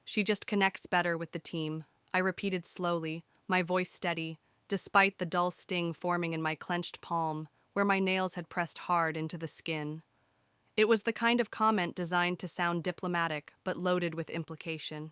She just connects better with the team, I repeated slowly, my voice steady, despite the dull sting forming in my clenched palm, where my nails had pressed hard into the skin. It was the kind of comment designed to sound diplomatic, but loaded with implication.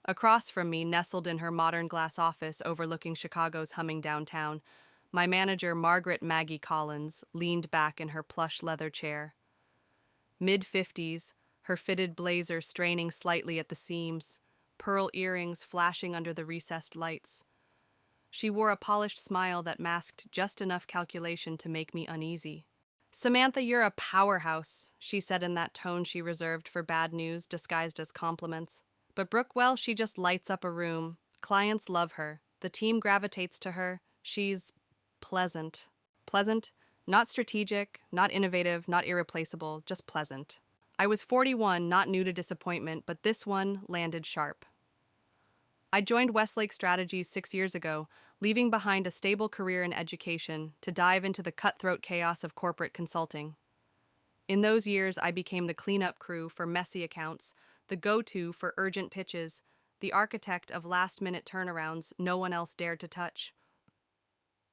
Across from me, nestled in her modern glass office overlooking Chicago's humming downtown, my manager, Margaret Maggie Collins, leaned back in her plush leather chair. Mid-50s, her fitted blazer straining slightly at the seams, pearl earrings flashing under the recessed lights. She wore a polished smile that masked just enough calculation to make me uneasy. "Samantha, you're a powerhouse," she said in that tone she reserved for bad news disguised as compliments. "But Brooke, well, she just lights up a room. Clients love her. The team gravitates to her. She's pleasant." Pleasant? Not strategic, not innovative, not irreplaceable, just pleasant. I was 41, not new to disappointment, but this one landed sharp. I joined Westlake Strategies 6 years ago, leaving behind a stable career in education to dive into the cutthroat chaos of corporate consulting. In those years, I became the cleanup crew for messy accounts, the go-to for urgent pitches, the architect of last-minute turnarounds no one else dared to touch.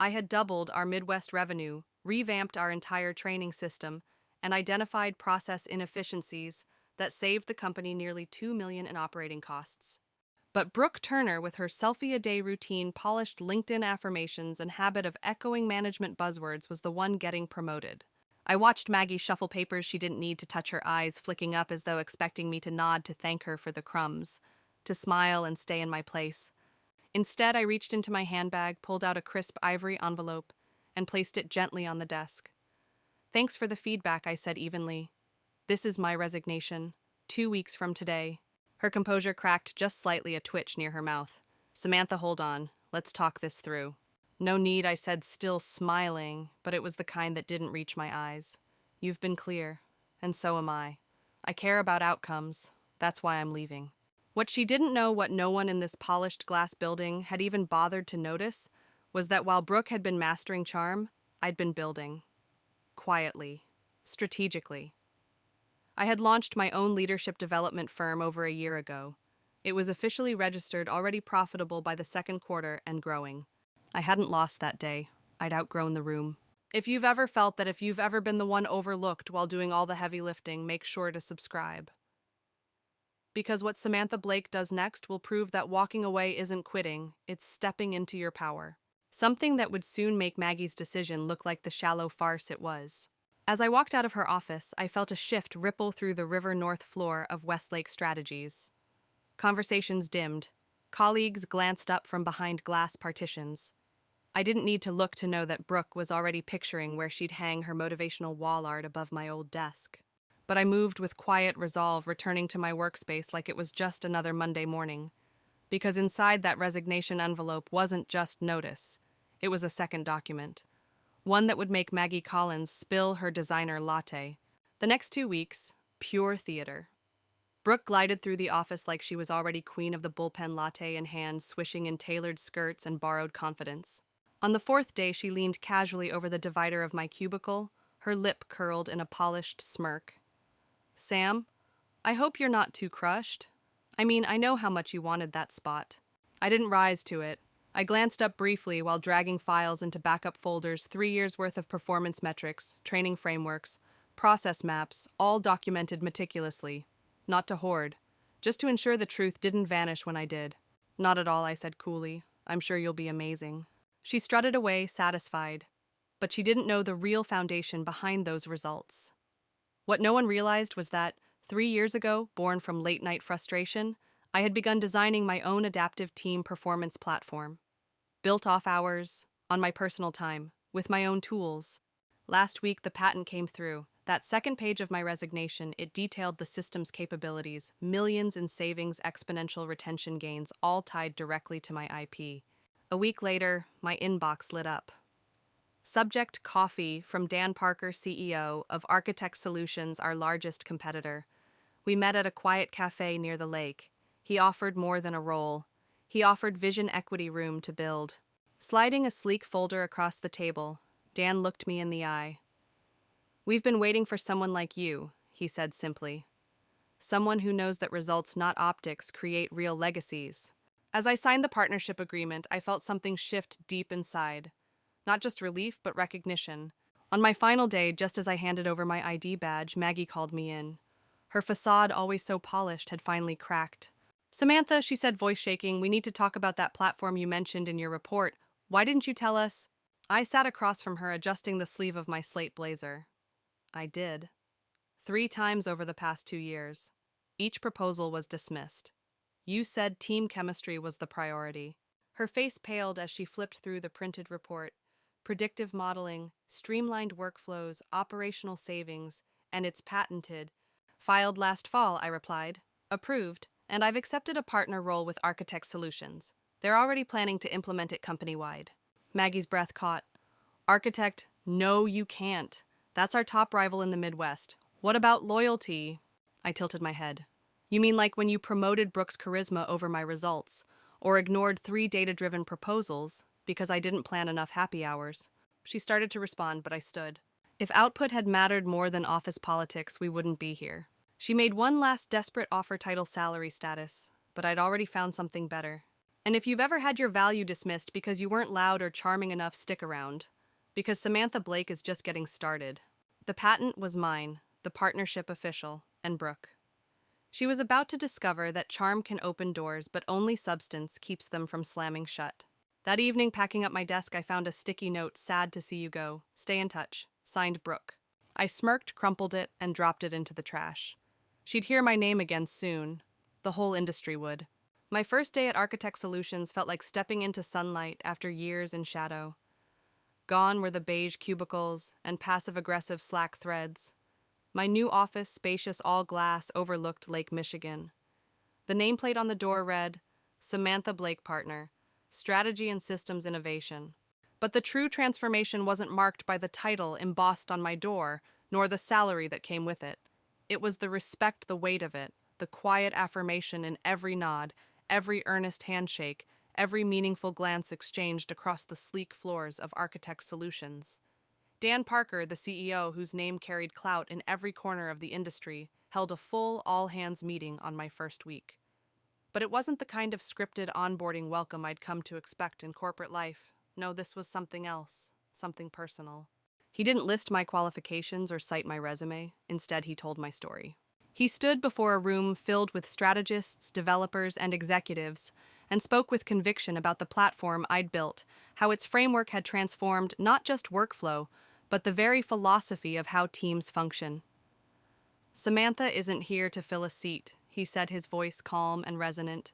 I had doubled our Midwest revenue, revamped our entire training system, and identified process inefficiencies that saved the company nearly $2 million in operating costs. But Brooke Turner, with her selfie-a-day routine, polished LinkedIn affirmations, and habit of echoing management buzzwords, was the one getting promoted. I watched Maggie shuffle papers she didn't need to touch, her eyes flicking up as though expecting me to nod to thank her for the crumbs, to smile and stay in my place. Instead, I reached into my handbag, pulled out a crisp ivory envelope, and placed it gently on the desk. "Thanks for the feedback," I said evenly. "This is my resignation. 2 weeks from today." Her composure cracked just slightly, a twitch near her mouth. "Samantha, hold on. Let's talk this through." "No need," I said, still smiling, but it was the kind that didn't reach my eyes. "You've been clear, and so am I. I care about outcomes. That's why I'm leaving." What she didn't know, what no one in this polished glass building had even bothered to notice, was that while Brooke had been mastering charm, I'd been building. Quietly. Strategically. I had launched my own leadership development firm over a year ago. It was officially registered, already profitable by the second quarter, and growing. I hadn't lost that day. I'd outgrown the room. If you've ever felt that if you've ever been the one overlooked while doing all the heavy lifting, make sure to subscribe. Because what Samantha Blake does next will prove that walking away isn't quitting, it's stepping into your power. Something that would soon make Maggie's decision look like the shallow farce it was. As I walked out of her office, I felt a shift ripple through the River North floor of Westlake Strategies. Conversations dimmed. Colleagues glanced up from behind glass partitions. I didn't need to look to know that Brooke was already picturing where she'd hang her motivational wall art above my old desk. But I moved with quiet resolve, returning to my workspace like it was just another Monday morning. Because inside that resignation envelope wasn't just notice. It was a second document. One that would make Maggie Collins spill her designer latte. The next 2 weeks, pure theater. Brooke glided through the office like she was already queen of the bullpen, latte in hand, swishing in tailored skirts and borrowed confidence. On the fourth day, she leaned casually over the divider of my cubicle, her lip curled in a polished smirk. "Sam, I hope you're not too crushed. I mean, I know how much you wanted that spot." I didn't rise to it. I glanced up briefly while dragging files into backup folders, 3 years' worth of performance metrics, training frameworks, process maps, all documented meticulously. Not to hoard, just to ensure the truth didn't vanish when I did. "Not at all," I said coolly. "I'm sure you'll be amazing." She strutted away, satisfied. But she didn't know the real foundation behind those results. What no one realized was that, 3 years ago, born from late-night frustration, I had begun designing my own adaptive team performance platform. Built off hours, on my personal time, with my own tools. Last week, the patent came through. That second page of my resignation, it detailed the system's capabilities, millions in savings, exponential retention gains, all tied directly to my IP. A week later, my inbox lit up. Subject: coffee from Dan Parker, CEO of Architect Solutions, our largest competitor. We met at a quiet cafe near the lake. He offered more than a role. He offered vision equity room to build. Sliding a sleek folder across the table, Dan looked me in the eye. "We've been waiting for someone like you," he said simply. someone who knows that results, not optics, create real legacies. As I signed the partnership agreement, I felt something shift deep inside. Not just relief, but recognition. On my final day, just as I handed over my ID badge, Maggie called me in. Her facade, always so polished, had finally cracked. "Samantha," she said, voice shaking, "we need to talk about that platform you mentioned in your report. Why didn't you tell us?" I sat across from her, adjusting the sleeve of my slate blazer. I did. 3 times over the past 2 years. Each proposal was dismissed. You said team chemistry was the priority. Her face paled as she flipped through the printed report. Predictive modeling, streamlined workflows, operational savings, and it's patented. "Filed last fall," I replied. "Approved, and I've accepted a partner role with Architect Solutions. They're already planning to implement it company-wide." Maggie's breath caught. "Architect, no, you can't. That's our top rival in the Midwest. What about loyalty?" I tilted my head. "You mean like when you promoted Brooks' charisma over my results, or ignored 3 data-driven proposals because I didn't plan enough happy hours?" She started to respond, but I stood. If output had mattered more than office politics, we wouldn't be here. She made one last desperate offer, title, salary status, but I'd already found something better. "And if you've ever had your value dismissed because you weren't loud or charming enough, stick around. Because Samantha Blake is just getting started." The patent was mine, the partnership official, and Brooke. She was about to discover that charm can open doors, but only substance keeps them from slamming shut. That evening, packing up my desk, I found a sticky note, "Sad to see you go. Stay in touch." Signed, Brooke. I smirked, crumpled it, and dropped it into the trash. She'd hear my name again soon. The whole industry would. My first day at Architect Solutions felt like stepping into sunlight after years in shadow. Gone were the beige cubicles and passive-aggressive Slack threads. My new office, spacious, all glass, overlooked Lake Michigan. The nameplate on the door read, "Samantha Blake Partner, Strategy and Systems Innovation." But the true transformation wasn't marked by the title embossed on my door, nor the salary that came with it. It was the respect, the weight of it, the quiet affirmation in every nod, every earnest handshake, every meaningful glance exchanged across the sleek floors of Architect Solutions. Dan Parker, the CEO, whose name carried clout in every corner of the industry, held a full all-hands meeting on my first week. But it wasn't the kind of scripted onboarding welcome I'd come to expect in corporate life. No, this was something else, something personal. He didn't list my qualifications or cite my resume. Instead, he told my story. He stood before a room filled with strategists, developers, and executives, and spoke with conviction about the platform I'd built, how its framework had transformed not just workflow, but the very philosophy of how teams function. "Samantha isn't here to fill a seat," he said, his voice calm and resonant.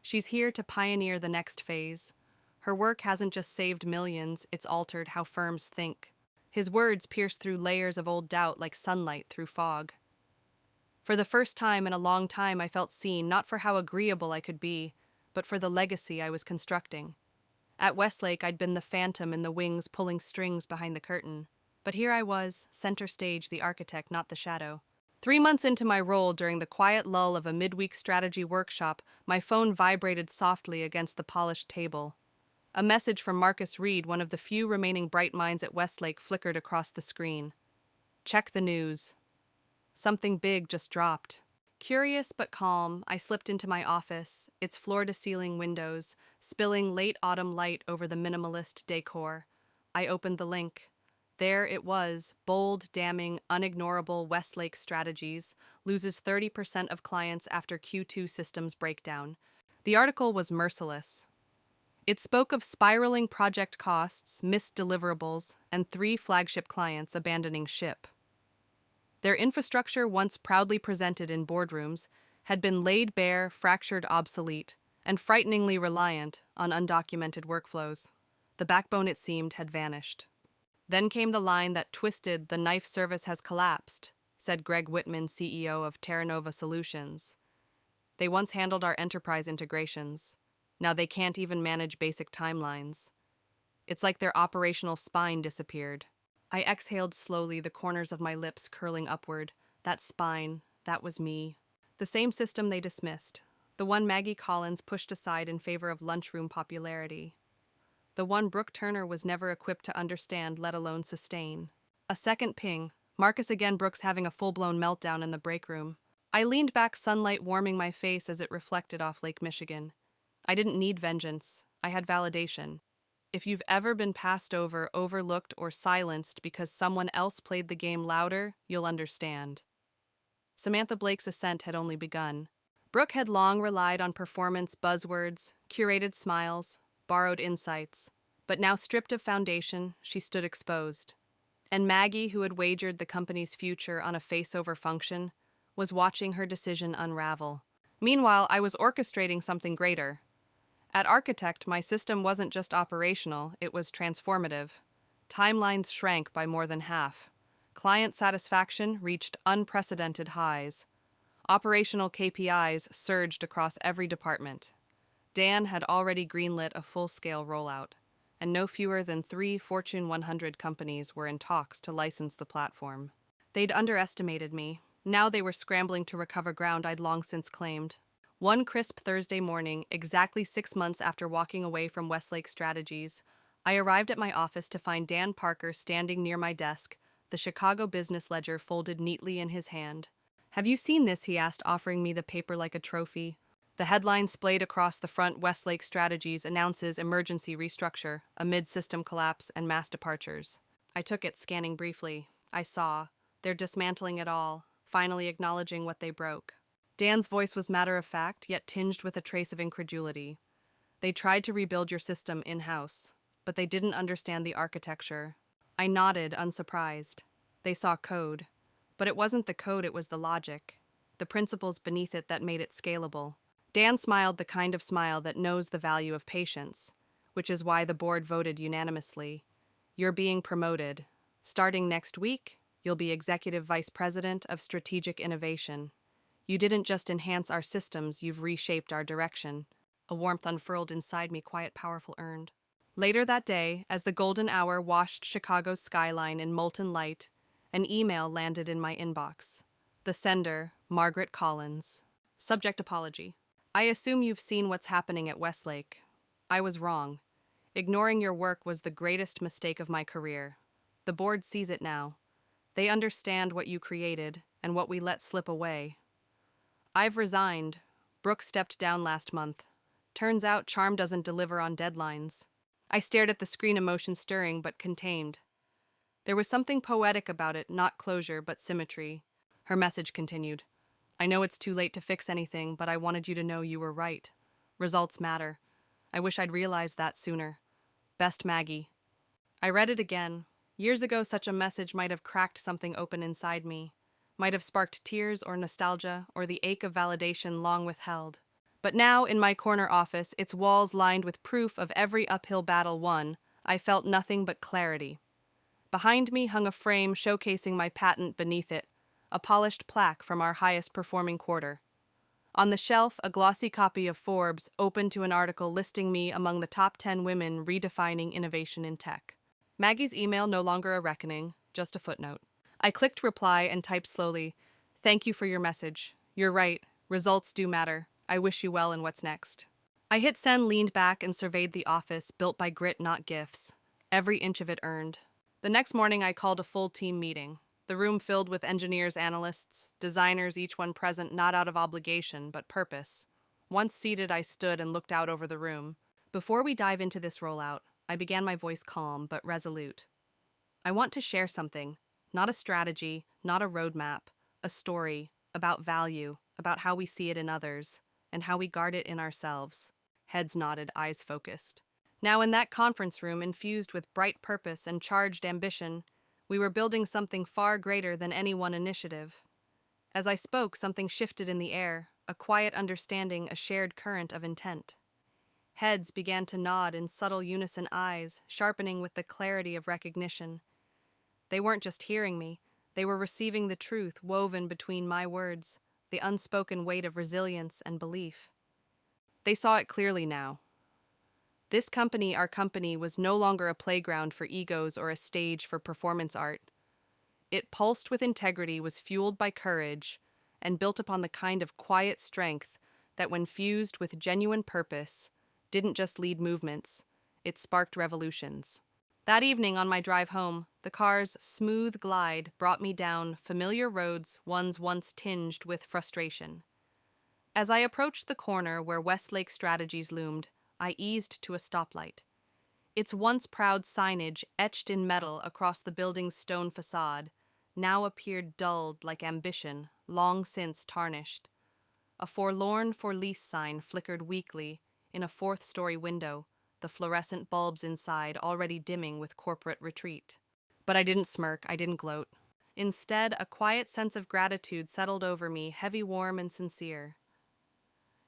"She's here to pioneer the next phase. Her work hasn't just saved millions, it's altered how firms think." His words pierced through layers of old doubt like sunlight through fog. For the first time in a long time, I felt seen, not for how agreeable I could be, but for the legacy I was constructing. At Westlake, I'd been the phantom in the wings pulling strings behind the curtain. But here I was, center stage, the architect, not the shadow. 3 months into my role, during the quiet lull of a midweek strategy workshop, my phone vibrated softly against the polished table. A message from Marcus Reed, one of the few remaining bright minds at Westlake, flickered across the screen. "Check the news. Something big just dropped." Curious but calm, I slipped into my office, its floor-to-ceiling windows, spilling late autumn light over the minimalist decor. I opened the link. There it was, bold, damning, unignorable. "Westlake Strategies loses 30% of clients after Q2 systems breakdown." The article was merciless. It spoke of spiraling project costs, missed deliverables, and 3 flagship clients abandoning ship. Their infrastructure, once proudly presented in boardrooms, had been laid bare, fractured, obsolete, and frighteningly reliant on undocumented workflows. The backbone, it seemed, had vanished. Then came the line that twisted, "The knife service has collapsed," said Greg Whitman, CEO of Terranova Solutions. "They once handled our enterprise integrations. Now they can't even manage basic timelines. It's like their operational spine disappeared." I exhaled slowly, the corners of my lips curling upward. That spine, that was me. The same system they dismissed. The one Maggie Collins pushed aside in favor of lunchroom popularity. The one Brooke Turner was never equipped to understand, let alone sustain. A second ping. Marcus again, Brooks having a full-blown meltdown in the break room. I leaned back, sunlight warming my face as it reflected off Lake Michigan. I didn't need vengeance. I had validation. If you've ever been passed over, overlooked, or silenced because someone else played the game louder, you'll understand. Samantha Blake's ascent had only begun. Brooke had long relied on performance buzzwords, curated smiles, borrowed insights. But now, stripped of foundation, she stood exposed. And Maggie, who had wagered the company's future on a face-over function, was watching her decision unravel. Meanwhile, I was orchestrating something greater. At Architect, my system wasn't just operational, it was transformative. Timelines shrank by more than half. Client satisfaction reached unprecedented highs. Operational KPIs surged across every department. Dan had already greenlit a full-scale rollout, and no fewer than 3 Fortune 100 companies were in talks to license the platform. They'd underestimated me. Now they were scrambling to recover ground I'd long since claimed. One crisp Thursday morning, exactly 6 months after walking away from Westlake Strategies, I arrived at my office to find Dan Parker standing near my desk, the Chicago Business Ledger folded neatly in his hand. "Have you seen this?" he asked, offering me the paper like a trophy. The headline splayed across the front: Westlake Strategies announces emergency restructure amid system collapse and mass departures. I took it, scanning briefly. I saw. They're dismantling it all, finally acknowledging what they broke. Dan's voice was matter-of-fact, yet tinged with a trace of incredulity. They tried to rebuild your system in-house, but they didn't understand the architecture. I nodded, unsurprised. They saw code. But it wasn't the code, it was the logic. The principles beneath it that made it scalable. Dan smiled, the kind of smile that knows the value of patience, which is why the board voted unanimously. You're being promoted. Starting next week, you'll be Executive Vice President of Strategic Innovation. You didn't just enhance our systems, you've reshaped our direction. A warmth unfurled inside me, quiet, powerful, earned. Later that day, as the golden hour washed Chicago's skyline in molten light, an email landed in my inbox. The sender, Margaret Collins. Subject: apology. I assume you've seen what's happening at Westlake. I was wrong. Ignoring your work was the greatest mistake of my career. The board sees it now. They understand what you created and what we let slip away. I've resigned. Brooke stepped down last month. Turns out charm doesn't deliver on deadlines. I stared at the screen, emotion stirring but contained. There was something poetic about it, not closure but symmetry. Her message continued. I know it's too late to fix anything, but I wanted you to know you were right. Results matter. I wish I'd realized that sooner. Best, Maggie. I read it again. Years ago, such a message might have cracked something open inside me. Might have sparked tears or nostalgia or the ache of validation long withheld. But now, in my corner office, its walls lined with proof of every uphill battle won, I felt nothing but clarity. Behind me hung a frame showcasing my patent, beneath it, a polished plaque from our highest performing quarter. On the shelf, a glossy copy of Forbes open to an article listing me among the top 10 women redefining innovation in tech. Maggie's email no longer a reckoning, just a footnote. I clicked reply and typed slowly, "Thank you for your message. You're right. Results do matter. I wish you well in what's next." I hit send, leaned back, and surveyed the office, built by grit, not gifts. Every inch of it earned. The next morning, I called a full team meeting. The room filled with engineers, analysts, designers, each one present not out of obligation, but purpose. Once seated, I stood and looked out over the room. Before we dive into this rollout, I began, my voice calm but resolute. I want to share something. Not a strategy, not a roadmap, a story about value, about how we see it in others, and how we guard it in ourselves. Heads nodded, eyes focused. Now, in that conference room, infused with bright purpose and charged ambition, we were building something far greater than any one initiative. As I spoke, something shifted in the air, a quiet understanding, a shared current of intent. Heads began to nod in subtle unison, eyes sharpening with the clarity of recognition. They weren't just hearing me, they were receiving the truth woven between my words, the unspoken weight of resilience and belief. They saw it clearly now. This company, our company, was no longer a playground for egos or a stage for performance art. It pulsed with integrity, was fueled by courage, and built upon the kind of quiet strength that, when fused with genuine purpose, didn't just lead movements, it sparked revolutions. That evening on my drive home, The car's smooth glide brought me down familiar roads once tinged with frustration. As I approached the corner where Westlake Strategies loomed, I eased to a stoplight. Its once proud signage, etched in metal across the building's stone facade, now appeared dulled like ambition, long since tarnished. A forlorn for lease sign flickered weakly in a fourth-story window, the fluorescent bulbs inside already dimming with corporate retreat. But I didn't smirk, I didn't gloat. Instead, a quiet sense of gratitude settled over me, heavy, warm, and sincere.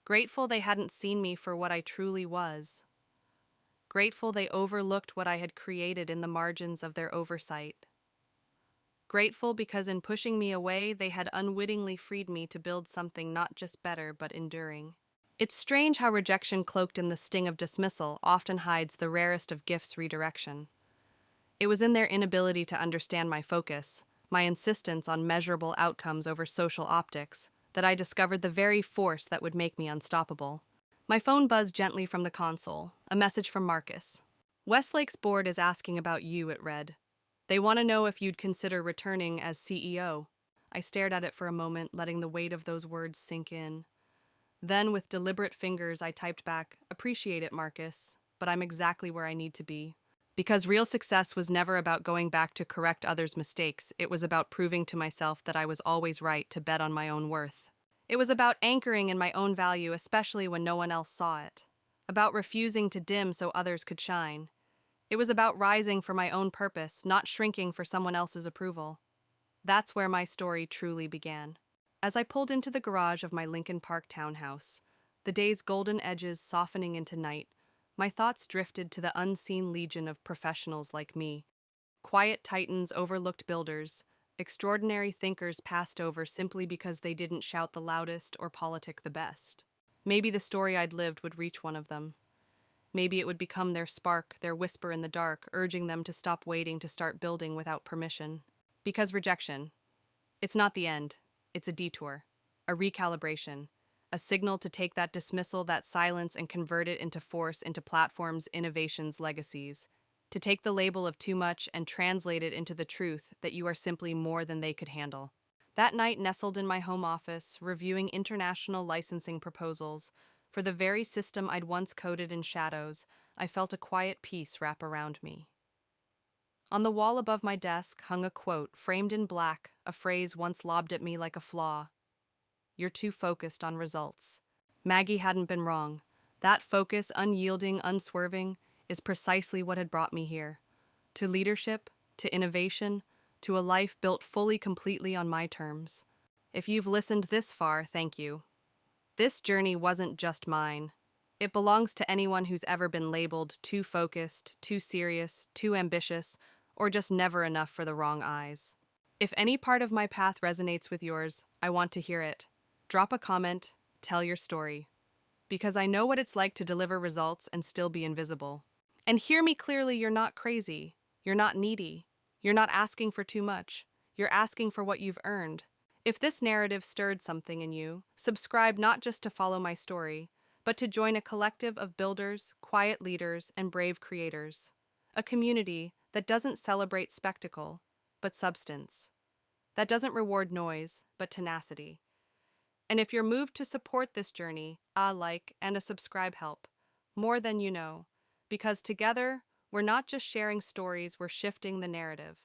Grateful they hadn't seen me for what I truly was. Grateful they overlooked what I had created in the margins of their oversight. Grateful because in pushing me away, they had unwittingly freed me to build something not just better, but enduring. It's strange how rejection cloaked in the sting of dismissal often hides the rarest of gifts redirection. It was in their inability to understand my focus, my insistence on measurable outcomes over social optics, that I discovered the very force that would make me unstoppable. My phone buzzed gently from the console, a message from Marcus. "Westlake's board is asking about you," it read. "They want to know if you'd consider returning as CEO." I stared at it for a moment, letting the weight of those words sink in. Then, with deliberate fingers, I typed back, "Appreciate it, Marcus, but I'm exactly where I need to be." Because real success was never about going back to correct others' mistakes, it was about proving to myself that I was always right to bet on my own worth. It was about anchoring in my own value, especially when no one else saw it. About refusing to dim so others could shine. It was about rising for my own purpose, not shrinking for someone else's approval. That's where my story truly began. As I pulled into the garage of my Lincoln Park townhouse, the day's golden edges softening into night, my thoughts drifted to the unseen legion of professionals like me. Quiet titans overlooked builders, extraordinary thinkers passed over simply because they didn't shout the loudest or politic the best. Maybe the story I'd lived would reach one of them. Maybe it would become their spark, their whisper in the dark, urging them to stop waiting to start building without permission. Because rejection, it's not the end, it's a detour, a recalibration, a signal to take that dismissal, that silence, and convert it into force, into platforms, innovations, legacies. To take the label of too much and translate it into the truth that you are simply more than they could handle. That night, nestled in my home office, reviewing international licensing proposals, for the very system I'd once coded in shadows, I felt a quiet peace wrap around me. On the wall above my desk hung a quote, framed in black, a phrase once lobbed at me like a flaw. "You're too focused on results." Maggie hadn't been wrong. That focus, unyielding, unswerving, is precisely what had brought me here. To leadership, to innovation, to a life built fully, completely on my terms. If you've listened this far, thank you. This journey wasn't just mine. It belongs to anyone who's ever been labeled too focused, too serious, too ambitious, or just never enough for the wrong eyes. If any part of my path resonates with yours, I want to hear it. Drop a comment, tell your story. Because I know what it's like to deliver results and still be invisible. And hear me clearly, you're not crazy. You're not needy. You're not asking for too much. You're asking for what you've earned. If this narrative stirred something in you, subscribe not just to follow my story, but to join a collective of builders, quiet leaders, and brave creators. A community that doesn't celebrate spectacle, but substance. That doesn't reward noise, but tenacity. And if you're moved to support this journey, a like and a subscribe help. More than you know. Because together, we're not just sharing stories, we're shifting the narrative.